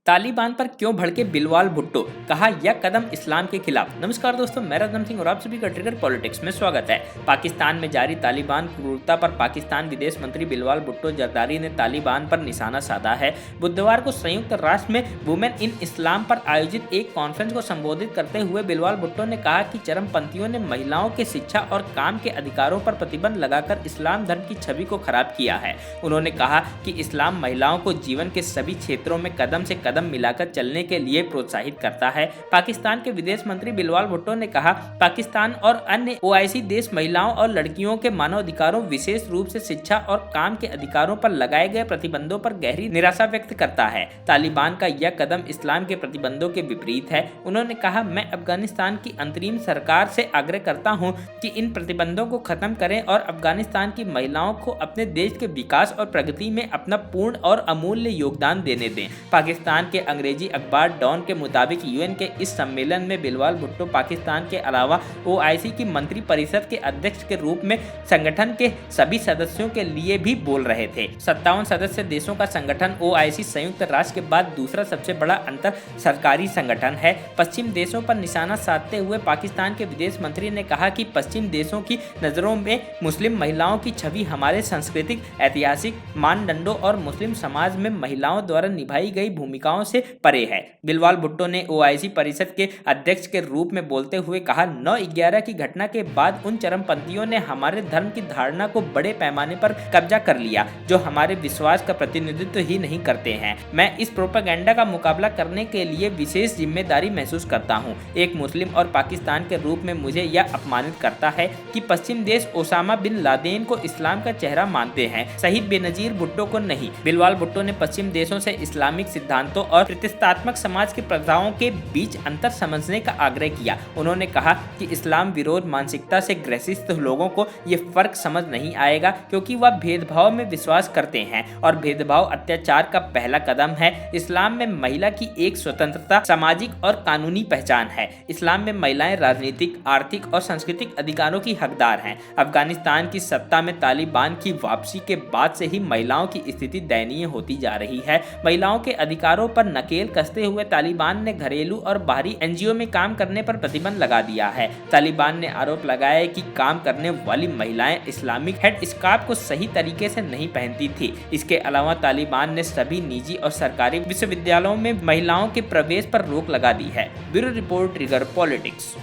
तालिबान पर क्यों भड़के बिलवाल भुट्टो, कहा यह कदम इस्लाम के खिलाफ। नमस्कार दोस्तों, मैं रतन सिंह और आप सभी का ट्रिगर पॉलिटिक्स में स्वागत है। पाकिस्तान में जारी तालिबान क्रूरता पर पाकिस्तान विदेश मंत्री बिलवाल भुट्टो जरदारी ने तालिबान पर निशाना साधा है। बुधवार को संयुक्त राष्ट्र में वुमेन इन इस्लाम पर आयोजित एक कॉन्फ्रेंस को संबोधित करते हुए बिलवाल भुट्टो ने कहा कि चरमपंथियों ने महिलाओं के शिक्षा और काम के अधिकारों पर प्रतिबंध लगाकर इस्लाम धर्म की छवि को खराब किया है। उन्होंने कहा कि इस्लाम महिलाओं को जीवन के सभी क्षेत्रों में कदम से कदम मिलाकर चलने के लिए प्रोत्साहित करता है। पाकिस्तान के विदेश मंत्री बिलवाल भुट्टो ने कहा, पाकिस्तान और अन्य ओआईसी देश महिलाओं और लड़कियों के मानवाधिकारों, विशेष रूप से शिक्षा और काम के अधिकारों पर लगाए गए प्रतिबंधों पर गहरी निराशा व्यक्त करता है। तालिबान का यह कदम इस्लाम के प्रतिबंधों के विपरीत है। उन्होंने कहा, मैं अफगानिस्तान की अंतरिम सरकार से आग्रह करता हूं कि इन प्रतिबंधों को खत्म करें और अफगानिस्तान की महिलाओं को अपने देश के विकास और प्रगति में अपना पूर्ण और अमूल्य योगदान देने दें। पाकिस्तान के अंग्रेजी अखबार डॉन के मुताबिक यूएन के इस सम्मेलन में बिलवाल भुट्टो पाकिस्तान के अलावा ओआईसी की मंत्री परिषद के अध्यक्ष के रूप में संगठन के सभी सदस्यों के लिए भी बोल रहे थे। 57 सदस्य देशों का संगठन ओआईसी संयुक्त राष्ट्र के बाद दूसरा सबसे बड़ा अंतर सरकारी संगठन है। पश्चिम देशों पर निशाना साधते हुए पाकिस्तान के विदेश मंत्री ने कहा कि पश्चिम देशों की नजरों में मुस्लिम महिलाओं की छवि हमारे सांस्कृतिक, ऐतिहासिक मानदंडों और मुस्लिम समाज में महिलाओं द्वारा निभाई गई भूमिकाओं से परे है। बिलवाल भुट्टो ने ओआईसी परिषद के अध्यक्ष के रूप में बोलते हुए कहा, 9/11 की घटना के बाद उन चरमपंथियों ने हमारे धर्म की धारणा को बड़े पैमाने पर कब्जा कर लिया, जो हमारे विश्वास का प्रतिनिधित्व ही नहीं करते हैं। मैं इस प्रोपेगेंडा का मुकाबला करने के लिए विशेष जिम्मेदारी महसूस करता हूं। एक मुस्लिम और पाकिस्तान के रूप में मुझे यह अपमानित करता है कि पश्चिम देश ओसामा बिन लादेन को इस्लाम का चेहरा मानते हैं, शहीद बेनजीर भुट्टो को नहीं। बिलवाल भुट्टो ने पश्चिम देशों से इस्लामिक सिद्धांतों और प्रतिष्ठात्मक समाज की प्रथाओं के बीच अंतर समझने का आग्रह किया। उन्होंने कहा कि इस्लाम विरोध मानसिकता से ग्रसित लोगों को ये फर्क समझ नहीं आएगा, क्योंकि वह भेदभाव में विश्वास करते हैं और भेदभाव अत्याचार का पहला कदम है। इस्लाम में महिला की एक स्वतंत्रता, सामाजिक और कानूनी पहचान है। इस्लाम में महिलाएं राजनीतिक, आर्थिक और सांस्कृतिक अधिकारों की हकदार हैं। अफगानिस्तान की सत्ता में तालिबान की वापसी के बाद से ही महिलाओं की स्थिति दयनीय होती जा रही है। महिलाओं के अधिकारों पर नकेल कसते हुए तालिबान ने घरेलू और बाहरी एनजीओ में काम करने पर प्रतिबंध लगा दिया है। तालिबान ने आरोप लगाया कि काम करने वाली महिलाएं इस्लामिक हेड स्कार्फ को सही तरीके से नहीं पहनती थी। इसके अलावा तालिबान ने सभी निजी और सरकारी विश्वविद्यालयों में महिलाओं के प्रवेश पर रोक लगा दी है। Bureau report, trigger politics.